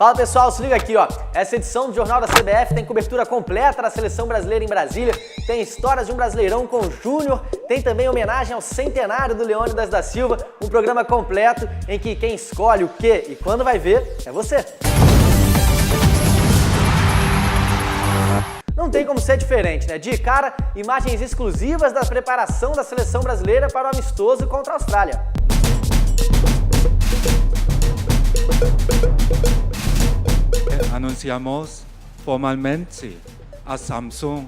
Fala pessoal, se liga aqui ó, essa edição do Jornal da CBF tem cobertura completa da seleção brasileira em Brasília, tem histórias de um Brasileirão com o Júnior, tem também homenagem ao centenário do Leônidas da Silva, um programa completo em que quem escolhe o que e quando vai ver é você. Não tem como ser diferente, né? De cara, imagens exclusivas da preparação da seleção brasileira para o amistoso contra a Austrália. Anunciamos formalmente a Samsung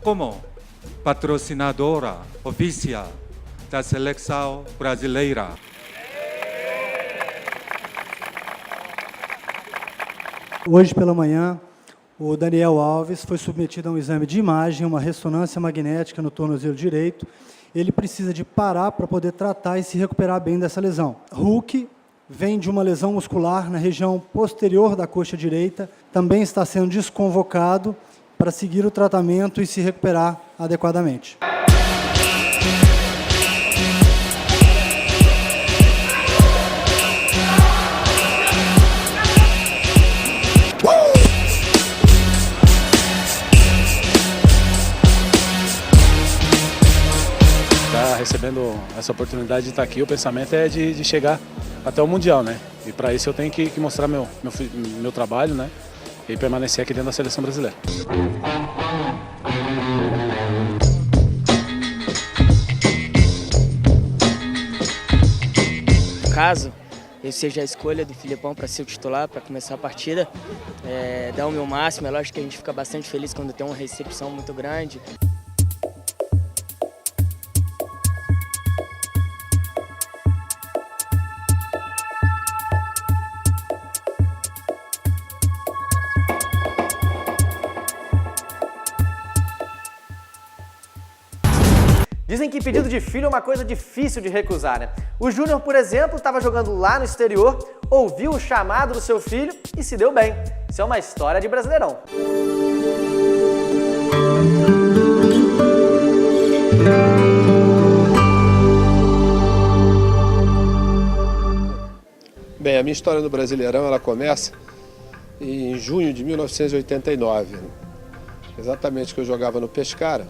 como patrocinadora oficial da seleção brasileira. Hoje pela manhã, o Daniel Alves foi submetido a um exame de imagem, uma ressonância magnética no tornozelo direito. Ele precisa de parar para poder tratar e se recuperar bem dessa lesão. Hulk vem de uma lesão muscular na região posterior da coxa direita, também está sendo desconvocado para seguir o tratamento e se recuperar adequadamente. Recebendo essa oportunidade de estar aqui, o pensamento é de chegar até o Mundial, né? E para isso eu tenho que mostrar meu trabalho, né? E permanecer aqui dentro da seleção brasileira. Caso eu seja a escolha do Filipão para ser o titular, para começar a partida, dar o meu máximo. É lógico que a gente fica bastante feliz quando tem uma recepção muito grande. Dizem que pedido de filho é uma coisa difícil de recusar, né? O Júnior, por exemplo, estava jogando lá no exterior, ouviu o chamado do seu filho e se deu bem. Isso é uma história de Brasileirão. Bem, a minha história no Brasileirão ela começa em junho de 1989, né? Exatamente que eu jogava no Pescara.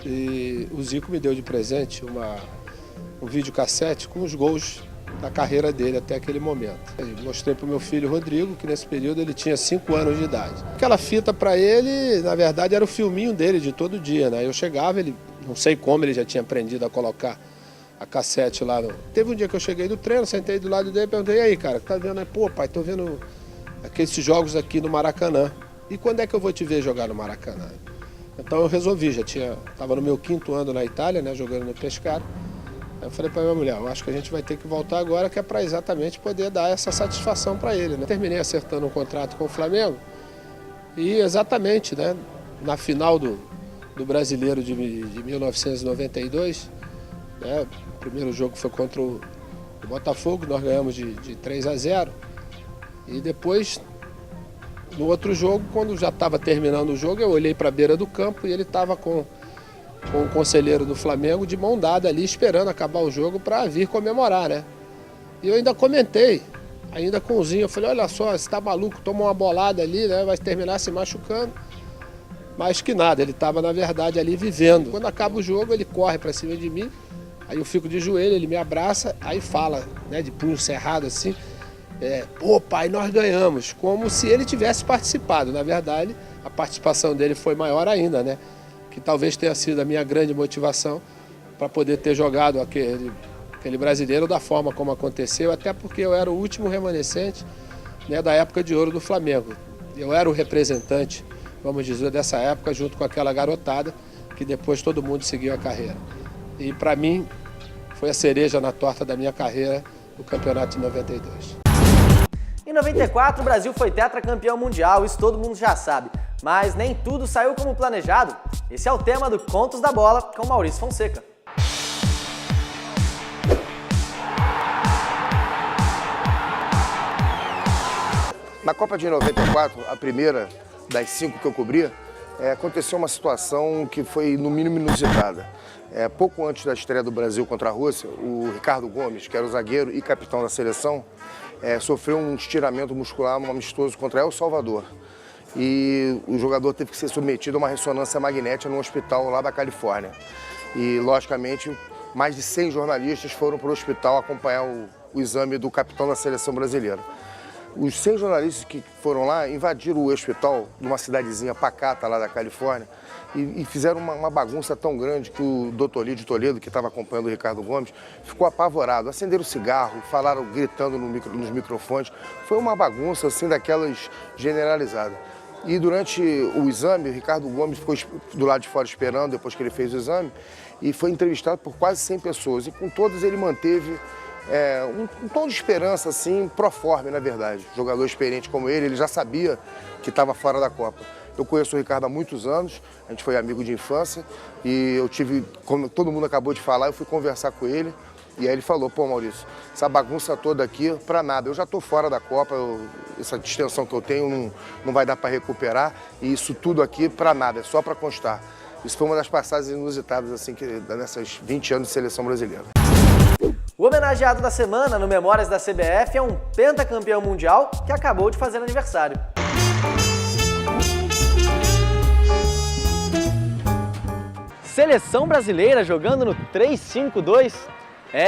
E o Zico me deu de presente um videocassete com os gols da carreira dele até aquele momento. Eu mostrei para o meu filho Rodrigo, que nesse período ele tinha 5 anos de idade. Aquela fita para ele, na verdade, era o filminho dele de todo dia, né? Eu chegava, ele, não sei como, ele já tinha aprendido a colocar a cassete lá. Teve um dia que eu cheguei do treino, sentei do lado dele e perguntei, e aí, cara, tá vendo? Pô, pai, tô vendo aqueles jogos aqui no Maracanã. E quando é que eu vou te ver jogar no Maracanã? Então eu resolvi, estava no meu 5º ano na Itália, né, jogando no Pescara. Aí eu falei para minha mulher, eu acho que a gente vai ter que voltar agora, que é para exatamente poder dar essa satisfação para ele, né? Terminei acertando um contrato com o Flamengo e exatamente, né, na final do Brasileiro de 1992, né, o primeiro jogo foi contra o Botafogo, nós ganhamos de 3-0 e depois... No outro jogo, quando já estava terminando o jogo, eu olhei para a beira do campo e ele estava com o conselheiro do Flamengo de mão dada ali, esperando acabar o jogo para vir comemorar, né? E eu ainda comentei, ainda com o Zinho, eu falei, olha só, você está maluco, toma uma bolada ali, né? Vai terminar se machucando. Mas que nada, ele estava, na verdade, ali vivendo. Quando acaba o jogo, ele corre para cima de mim, aí eu fico de joelho, ele me abraça, aí fala, né, de punho cerrado assim, pô, pai, nós ganhamos, como se ele tivesse participado. Na verdade, a participação dele foi maior ainda, né? Que talvez tenha sido a minha grande motivação para poder ter jogado aquele brasileiro da forma como aconteceu, até porque eu era o último remanescente, né, da época de ouro do Flamengo. Eu era o representante, vamos dizer, dessa época, junto com aquela garotada, que depois todo mundo seguiu a carreira. E para mim, foi a cereja na torta da minha carreira, o campeonato de 92. Em 94, o Brasil foi tetracampeão mundial, isso todo mundo já sabe. Mas nem tudo saiu como planejado. Esse é o tema do Contos da Bola, com Maurício Fonseca. Na Copa de 94, a primeira das 5 que eu cobria, aconteceu uma situação que foi no mínimo inusitada. Pouco antes da estreia do Brasil contra a Rússia, o Ricardo Gomes, que era o zagueiro e capitão da seleção, sofreu um estiramento muscular no amistoso contra El Salvador. E o jogador teve que ser submetido a uma ressonância magnética no hospital lá da Califórnia. E, logicamente, mais de 100 jornalistas foram para o hospital acompanhar o exame do capitão da seleção brasileira. Os 100 jornalistas que foram lá invadiram o hospital numa cidadezinha pacata lá da Califórnia e fizeram uma bagunça tão grande que o doutor Lídio Toledo, que estava acompanhando o Ricardo Gomes, ficou apavorado. Acenderam cigarro, falaram gritando nos microfones. Foi uma bagunça assim daquelas generalizadas. E durante o exame, o Ricardo Gomes ficou do lado de fora esperando, depois que ele fez o exame, e foi entrevistado por quase 100 pessoas. E com todos ele manteve um tom de esperança, assim, proforme, na verdade. Jogador experiente como ele já sabia que estava fora da Copa. Eu conheço o Ricardo há muitos anos, a gente foi amigo de infância, e eu tive, como todo mundo acabou de falar, eu fui conversar com ele, e aí ele falou, pô, Maurício, essa bagunça toda aqui, pra nada, eu já tô fora da Copa, essa distensão que eu tenho não vai dar para recuperar, e isso tudo aqui pra nada, é só para constar. Isso foi uma das passagens inusitadas, assim, nessas 20 anos de seleção brasileira. O homenageado da semana no Memórias da CBF é um pentacampeão mundial que acabou de fazer aniversário. Seleção brasileira jogando no 3-5-2.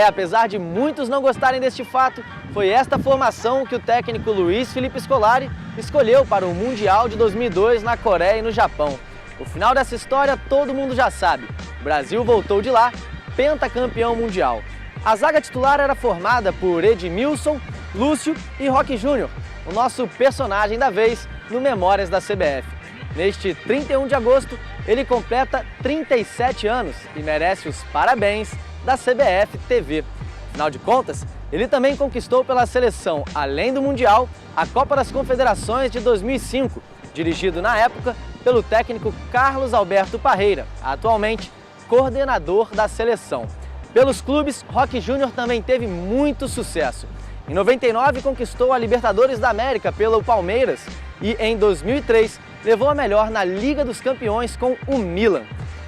Apesar de muitos não gostarem deste fato, foi esta formação que o técnico Luiz Felipe Scolari escolheu para o Mundial de 2002 na Coreia e no Japão. O final dessa história todo mundo já sabe. O Brasil voltou de lá, pentacampeão mundial. A zaga titular era formada por Edmilson, Lúcio e Roque Júnior, o nosso personagem da vez no Memórias da CBF. Neste 31 de agosto, ele completa 37 anos e merece os parabéns da CBF TV. Afinal de contas, ele também conquistou pela seleção, além do Mundial, a Copa das Confederações de 2005, dirigido na época pelo técnico Carlos Alberto Parreira, atualmente coordenador da seleção. Pelos clubes, Roque Júnior também teve muito sucesso. Em 99 conquistou a Libertadores da América pelo Palmeiras e em 2003 levou a melhor na Liga dos Campeões com o Milan.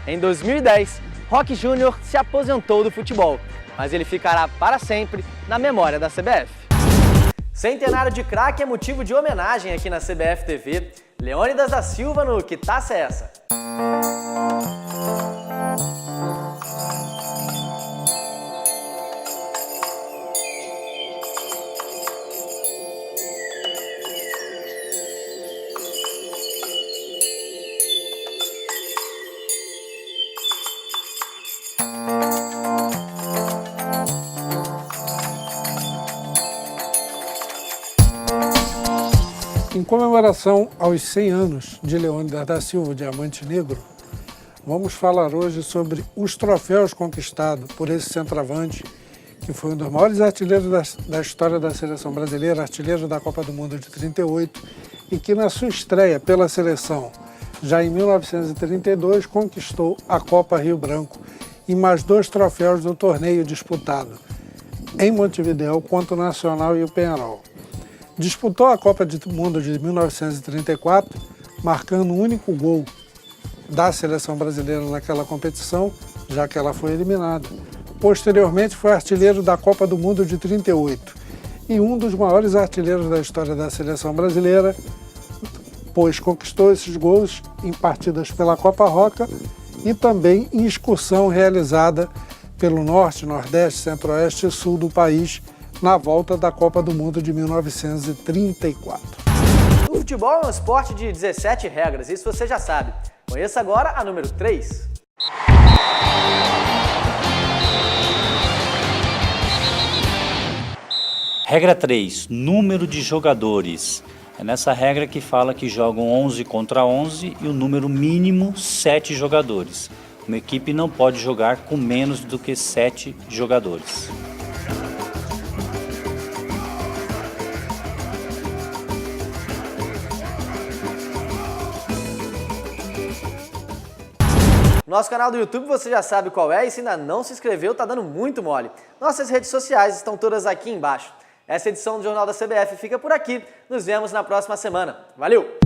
Em 2010, Roque Júnior se aposentou do futebol, mas ele ficará para sempre na memória da CBF. Centenário de craque é motivo de homenagem aqui na CBF TV. Leônidas da Silva no Que Taça é Essa? Em comemoração aos 100 anos de Leônidas da Silva, Diamante Negro, vamos falar hoje sobre os troféus conquistados por esse centroavante, que foi um dos maiores artilheiros da história da seleção brasileira, artilheiro da Copa do Mundo de 38, e que na sua estreia pela seleção, já em 1932, conquistou a Copa Rio Branco e mais 2 troféus do torneio disputado em Montevidéu contra o Nacional e o Peñarol. Disputou a Copa do Mundo de 1934, marcando o único gol da seleção brasileira naquela competição, já que ela foi eliminada. Posteriormente foi artilheiro da Copa do Mundo de 38 e um dos maiores artilheiros da história da seleção brasileira, pois conquistou esses gols em partidas pela Copa Roca e também em excursão realizada pelo Norte, Nordeste, Centro-Oeste e Sul do país, na volta da Copa do Mundo de 1934. O futebol é um esporte de 17 regras, isso você já sabe. Conheça agora a número 3. Regra 3, número de jogadores. É nessa regra que fala que jogam 11 contra 11 e o número mínimo 7 jogadores. Uma equipe não pode jogar com menos do que 7 jogadores. Nosso canal do YouTube você já sabe qual é e se ainda não se inscreveu, tá dando muito mole. Nossas redes sociais estão todas aqui embaixo. Essa edição do Jornal da CBF fica por aqui. Nos vemos na próxima semana. Valeu!